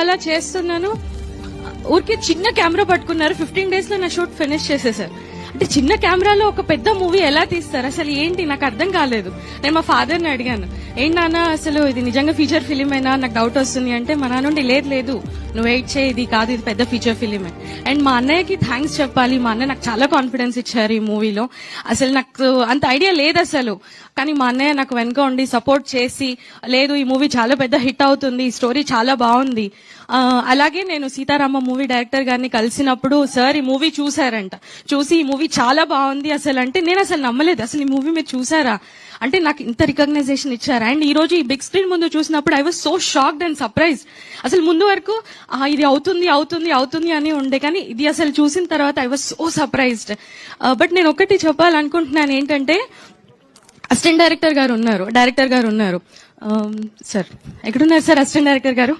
అలా చేస్తున్నాను. ఊరికే చిన్న కెమెరా పట్టుకున్నారు, 15 days లో నా షూట్ ఫినిష్ చేసేసారు. అంటే చిన్న కెమెరాలో ఒక పెద్ద మూవీ ఎలా తీస్తారు అసలు ఏంటి నాకు అర్థం కాలేదు. నేను మా ఫాదర్ ని అడిగాను, ఏంటి నాన్న అసలు ఇది నిజంగా ఫీచర్ ఫిలిం అయినా, నాకు డౌట్ వస్తుంది అంటే మా నాన్న నుండి లేదు నువ్వు వెయిట్ చేయి, ఇది కాదు, ఇది పెద్ద ఫీచర్ ఫిలిమే. అండ్ మా అన్నయ్యకి థ్యాంక్స్ చెప్పాలి, మా అన్నయ్య నాకు చాలా కాన్ఫిడెన్స్ ఇచ్చారు ఈ మూవీలో. అసలు నాకు అంత ఐడియా లేదు అసలు, కానీ మా అన్నయ్య నాకు వెనక ఉండి సపోర్ట్ చేసి, లేదు ఈ మూవీ చాలా పెద్ద హిట్ అవుతుంది, ఈ స్టోరీ చాలా బాగుంది. అలాగే నేను సీతారామ మూవీ డైరెక్టర్ గారిని కలిసినప్పుడు సార్ ఈ మూవీ చూసారంట, చూసి ఈ మూవీ చాలా బాగుంది అసలు అంటే నేను అసలు నమ్మలేదు, అసలు ఈ మూవీ మీరు చూసారా అంటే నాకు ఇంత రికగ్నైజేషన్ ఇచ్చారు. అండ్ ఈ రోజు ఈ బిగ్ స్క్రీన్ ముందు చూసినప్పుడు I was so shocked and surprise. అసలు ముందు వరకు ఇది అవుతుంది అవుతుంది అవుతుంది అని ఉండే, కానీ ఇది అసలు చూసిన తర్వాత I was so surprised. But నేను ఒకటి చెప్పాలనుకుంటున్నాను ఏంటంటే, అసిస్టెంట్ డైరెక్టర్ గారు ఉన్నారు. సార్ ఎక్కడున్నారు సార్ అసిస్టెంట్ డైరెక్టర్ గారు?